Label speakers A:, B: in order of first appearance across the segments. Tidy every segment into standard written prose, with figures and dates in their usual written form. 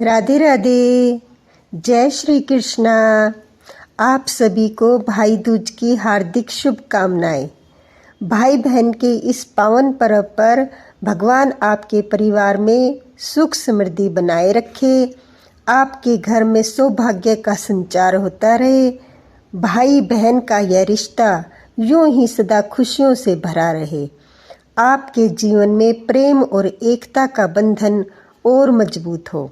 A: राधे राधे। जय श्री कृष्णा। आप सभी को भाई दूज की हार्दिक शुभकामनाएं। भाई बहन के इस पावन पर्व पर भगवान आपके परिवार में सुख समृद्धि बनाए रखे, आपके घर में सौभाग्य का संचार होता रहे। भाई बहन का यह रिश्ता यूं ही सदा खुशियों से भरा रहे। आपके जीवन में प्रेम और एकता का बंधन और मजबूत हो।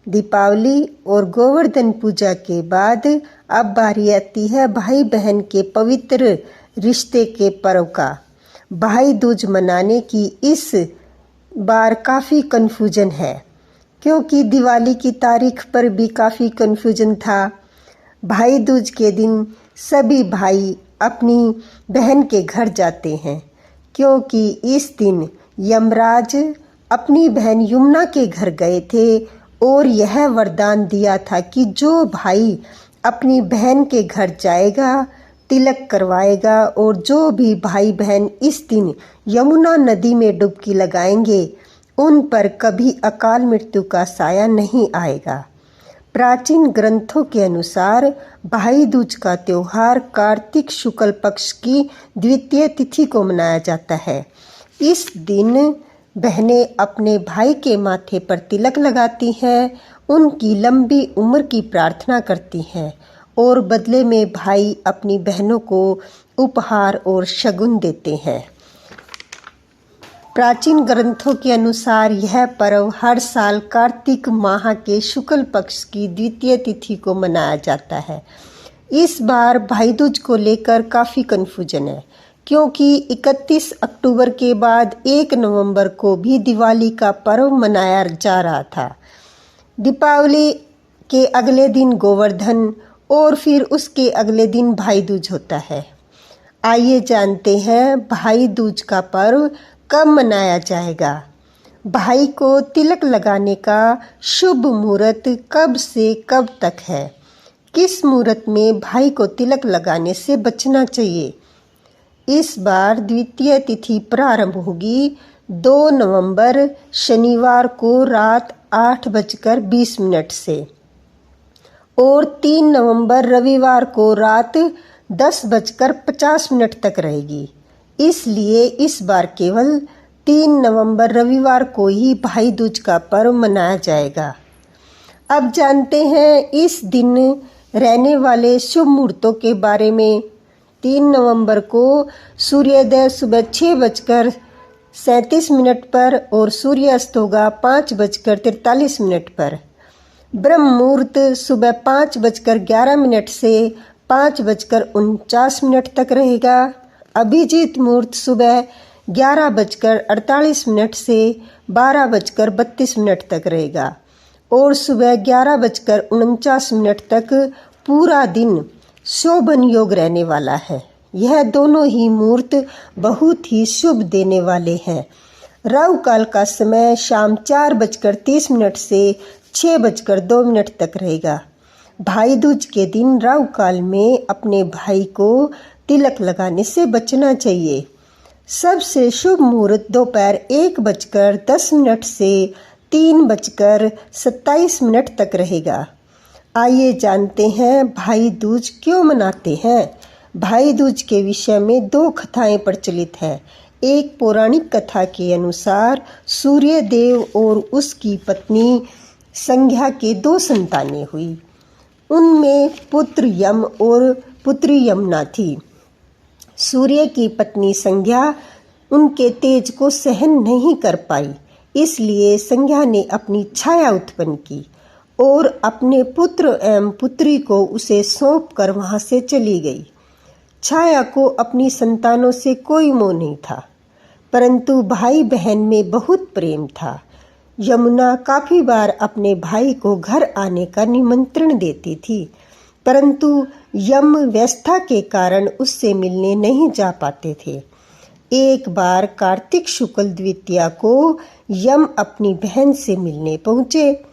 A: दीपावली और गोवर्धन पूजा के बाद अब बारी आती है भाई बहन के पवित्र रिश्ते के पर्व का। भाई दूज मनाने की इस बार काफ़ी कन्फ्यूजन है, क्योंकि दिवाली की तारीख पर भी काफ़ी कन्फ्यूजन था। भाई दूज के दिन सभी भाई अपनी बहन के घर जाते हैं, क्योंकि इस दिन यमराज अपनी बहन यमुना के घर गए थे और यह वरदान दिया था कि जो भाई अपनी बहन के घर जाएगा, तिलक करवाएगा और जो भी भाई बहन इस दिन यमुना नदी में डुबकी लगाएंगे, उन पर कभी अकाल मृत्यु का साया नहीं आएगा। प्राचीन ग्रंथों के अनुसार भाई दूज का त्योहार कार्तिक शुक्ल पक्ष की द्वितीय तिथि को मनाया जाता है। इस दिन बहनें अपने भाई के माथे पर तिलक लगाती हैं, उनकी लंबी उम्र की प्रार्थना करती हैं और बदले में भाई अपनी बहनों को उपहार और शगुन देते हैं। प्राचीन ग्रंथों के अनुसार यह पर्व हर साल कार्तिक माह के शुक्ल पक्ष की द्वितीय तिथि को मनाया जाता है। इस बार भाई दूज को लेकर काफ़ी कन्फ्यूजन है, क्योंकि 31 अक्टूबर के बाद 1 नवंबर को भी दिवाली का पर्व मनाया जा रहा था। दीपावली के अगले दिन गोवर्धन और फिर उसके अगले दिन भाई दूज होता है। आइए जानते हैं भाई दूज का पर्व कब मनाया जाएगा। भाई को तिलक लगाने का शुभ मुहूर्त कब से कब तक है? किस मुहूर्त में भाई को तिलक लगाने से बचना चाहिए? इस बार द्वितीय तिथि प्रारंभ होगी 2 नवंबर शनिवार को रात 8:20 से और 3 नवंबर रविवार को रात 10:50 तक रहेगी। इसलिए इस बार केवल 3 नवंबर रविवार को ही भाई दूज का पर्व मनाया जाएगा। अब जानते हैं इस दिन रहने वाले शुभ मुहूर्तों के बारे में। 3 नवंबर को सूर्योदय सुबह 6:37 पर और सूर्यास्त होगा 5:43 पर। ब्रह्म मुहूर्त सुबह 5:11 से 5:49 तक रहेगा। अभिजीत मुहूर्त सुबह 11:48 से 12:32 तक रहेगा और सुबह 11:49 तक पूरा दिन शोभन योग रहने वाला है। यह दोनों ही मुहूर्त बहुत ही शुभ देने वाले हैं। राहु काल का समय शाम 4:30 से 6:02 तक रहेगा। भाई दूज के दिन राहु काल में अपने भाई को तिलक लगाने से बचना चाहिए। सबसे शुभ मुहूर्त दोपहर 1:10 से 3:27 तक रहेगा। आइए जानते हैं भाई दूज क्यों मनाते हैं। भाई दूज के विषय में 2 कथाएं प्रचलित हैं। एक पौराणिक कथा के अनुसार सूर्य देव और उसकी पत्नी संध्या के 2 संतानें हुई। उनमें पुत्र यम और पुत्री यमुना थी। सूर्य की पत्नी संध्या उनके तेज को सहन नहीं कर पाई, इसलिए संध्या ने अपनी छाया उत्पन्न की और अपने पुत्र एवं पुत्री को उसे सौंप कर वहाँ से चली गई। छाया को अपनी संतानों से कोई मोह नहीं था, परंतु भाई बहन में बहुत प्रेम था। यमुना काफ़ी बार अपने भाई को घर आने का निमंत्रण देती थी, परंतु यम व्यस्तता के कारण उससे मिलने नहीं जा पाते थे। एक बार कार्तिक शुक्ल द्वितीया को यम अपनी बहन से मिलने पहुँचे।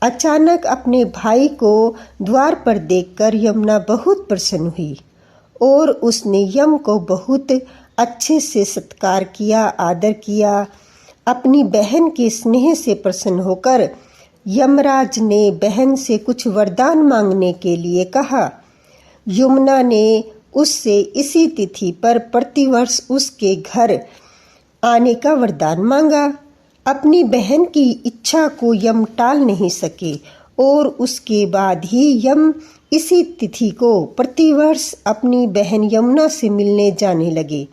A: अचानक अपने भाई को द्वार पर देखकर यमुना बहुत प्रसन्न हुई और उसने यम को बहुत अच्छे से सत्कार किया, आदर किया। अपनी बहन के स्नेह से प्रसन्न होकर यमराज ने बहन से कुछ वरदान मांगने के लिए कहा। यमुना ने उससे इसी तिथि पर प्रतिवर्ष उसके घर आने का वरदान मांगा। अपनी बहन की इच्छा को यम टाल नहीं सके और उसके बाद ही यम इसी तिथि को प्रतिवर्ष अपनी बहन यमुना से मिलने जाने लगे।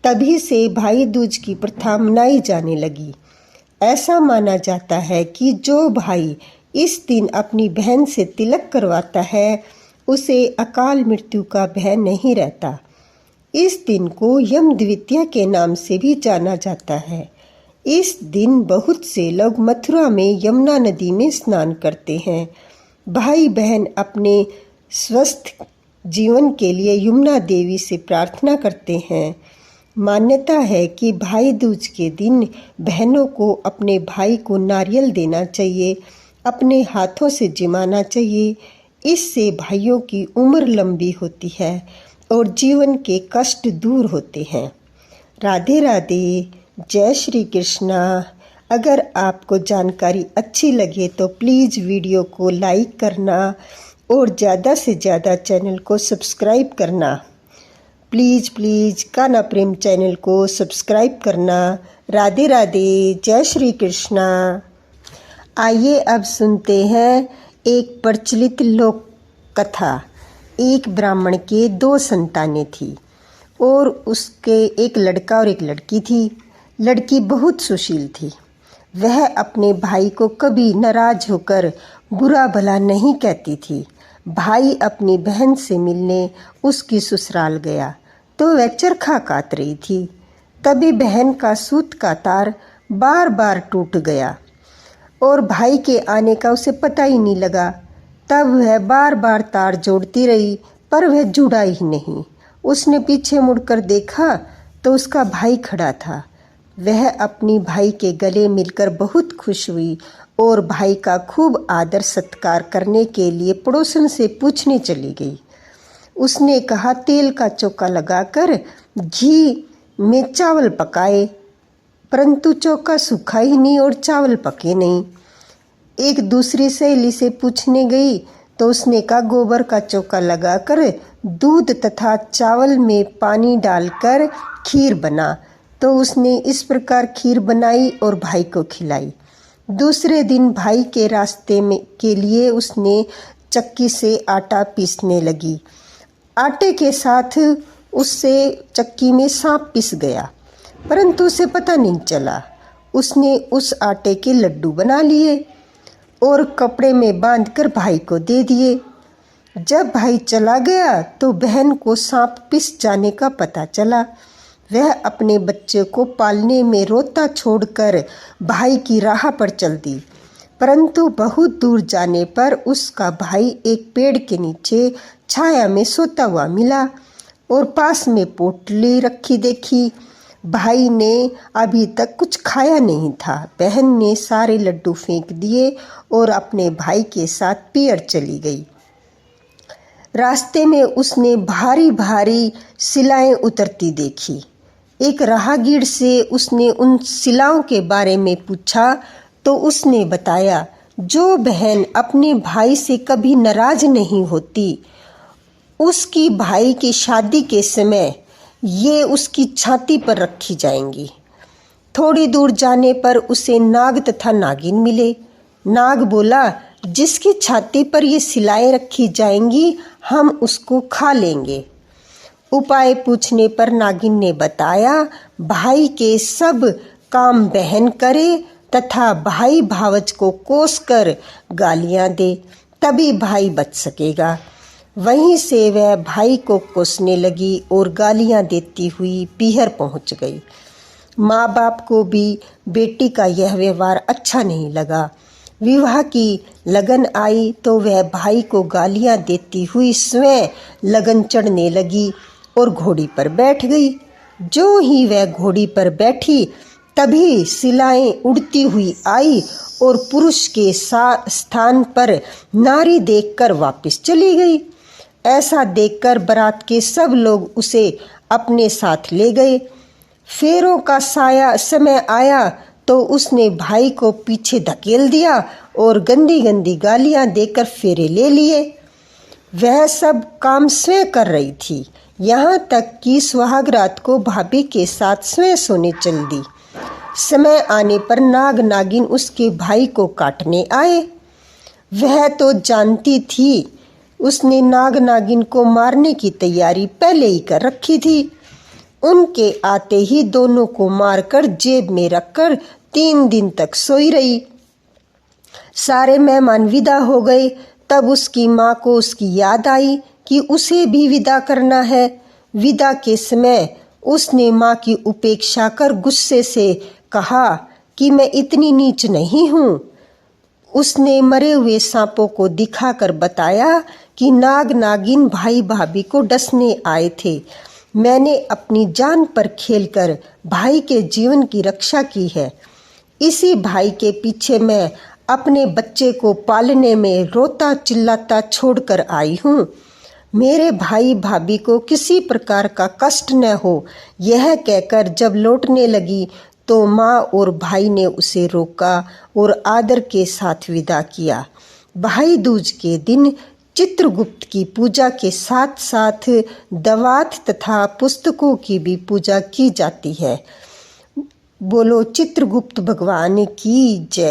A: तभी से भाई दूज की प्रथा मनाई जाने लगी। ऐसा माना जाता है कि जो भाई इस दिन अपनी बहन से तिलक करवाता है उसे अकाल मृत्यु का भय नहीं रहता। इस दिन को यम द्वितीया के नाम से भी जाना जाता है। इस दिन बहुत से लोग मथुरा में यमुना नदी में स्नान करते हैं। भाई बहन अपने स्वस्थ जीवन के लिए यमुना देवी से प्रार्थना करते हैं। मान्यता है कि भाई दूज के दिन बहनों को अपने भाई को नारियल देना चाहिए, अपने हाथों से जिमाना चाहिए। इससे भाइयों की उम्र लंबी होती है और जीवन के कष्ट दूर होते हैं। राधे राधे, जय श्री कृष्णा। अगर आपको जानकारी अच्छी लगे तो प्लीज़ वीडियो को लाइक करना और ज़्यादा से ज़्यादा चैनल को सब्सक्राइब करना। प्लीज़ कान्हा प्रेम चैनल को सब्सक्राइब करना। राधे राधे, जय श्री कृष्णा। आइए अब सुनते हैं एक प्रचलित लोक कथा। एक ब्राह्मण के 2 संतानें थी और उसके एक लड़का और एक लड़की थी। लड़की बहुत सुशील थी। वह अपने भाई को कभी नाराज होकर बुरा भला नहीं कहती थी। भाई अपनी बहन से मिलने उसकी ससुराल गया तो वह चरखा काट रही थी। तभी बहन का सूत का तार बार बार टूट गया और भाई के आने का उसे पता ही नहीं लगा। तब वह बार बार तार जोड़ती रही पर वह जुड़ा ही नहीं। उसने पीछे मुड़कर देखा तो उसका भाई खड़ा था। वह अपनी भाई के गले मिलकर बहुत खुश हुई और भाई का खूब आदर सत्कार करने के लिए पड़ोसन से पूछने चली गई। उसने कहा, तेल का चौका लगाकर घी में चावल पकाए, परंतु चौका सूखा ही नहीं और चावल पके नहीं। एक दूसरी सहेली से पूछने गई तो उसने कहा, गोबर का चौका लगाकर दूध तथा चावल में पानी डालकर खीर बना। तो उसने इस प्रकार खीर बनाई और भाई को खिलाई। दूसरे दिन भाई के रास्ते में के लिए उसने चक्की से आटा पीसने लगी। आटे के साथ उससे चक्की में सांप पिस गया, परंतु उसे पता नहीं चला। उसने उस आटे के लड्डू बना लिए और कपड़े में बांधकर भाई को दे दिए। जब भाई चला गया तो बहन को सांप पिस जाने का पता चला। वह अपने बच्चे को पालने में रोता छोड़कर भाई की राह पर चल दी, परंतु बहुत दूर जाने पर उसका भाई एक पेड़ के नीचे छाया में सोता हुआ मिला और पास में पोटली रखी देखी। भाई ने अभी तक कुछ खाया नहीं था। बहन ने सारे लड्डू फेंक दिए और अपने भाई के साथ पियर चली गई। रास्ते में उसने भारी भारी शिलाएं उतरती देखी। एक राहगीर से उसने उन शिलाओं के बारे में पूछा तो उसने बताया, जो बहन अपने भाई से कभी नाराज नहीं होती, उसकी भाई की शादी के समय ये उसकी छाती पर रखी जाएंगी। थोड़ी दूर जाने पर उसे नाग तथा नागिन मिले। नाग बोला, जिसकी छाती पर ये शिलाएं रखी जाएंगी हम उसको खा लेंगे। उपाय पूछने पर नागिन ने बताया, भाई के सब काम बहन करे तथा भाई भावज को कोसकर गालियां दे, तभी भाई बच सकेगा। वहीं से वह भाई को कोसने लगी और गालियां देती हुई पीहर पहुंच गई। माँ बाप को भी बेटी का यह व्यवहार अच्छा नहीं लगा। विवाह की लगन आई तो वह भाई को गालियां देती हुई स्वयं लगन चढ़ने लगी और घोड़ी पर बैठ गई। जो ही वह घोड़ी पर बैठी तभी शिलाएं उड़ती हुई आई और पुरुष के स्थान पर नारी देखकर वापस चली गई। ऐसा देखकर बारात के सब लोग उसे अपने साथ ले गए। फेरों का समय आया तो उसने भाई को पीछे धकेल दिया और गंदी गंदी गालियां देकर फेरे ले लिए। वह सब काम स्वयं कर रही थी, यहाँ तक कि सुहाग रात को भाभी के साथ स्वयं सोने चल दी। समय आने पर नाग नागिन उसके भाई को काटने आए। वह तो जानती थी, उसने नाग नागिन को मारने की तैयारी पहले ही कर रखी थी। उनके आते ही दोनों को मारकर जेब में रखकर 3 दिन तक सोई रही। सारे मेहमान विदा हो गए, तब उसकी माँ को उसकी याद आई कि उसे भी विदा करना है। विदा के समय उसने माँ की उपेक्षा कर गुस्से से कहा कि मैं इतनी नीच नहीं हूँ। उसने मरे हुए सांपों को दिखाकर बताया कि नाग नागिन भाई भाभी को डसने आए थे। मैंने अपनी जान पर खेलकर भाई के जीवन की रक्षा की है। इसी भाई के पीछे मैं अपने बच्चे को पालने में रोता चिल्लाता छोड़कर आई हूँ। मेरे भाई भाभी को किसी प्रकार का कष्ट न हो, यह कहकर जब लौटने लगी तो माँ और भाई ने उसे रोका और आदर के साथ विदा किया। भाई दूज के दिन चित्रगुप्त की पूजा के साथ साथ दवात तथा पुस्तकों की भी पूजा की जाती है। बोलो चित्रगुप्त भगवान की जय।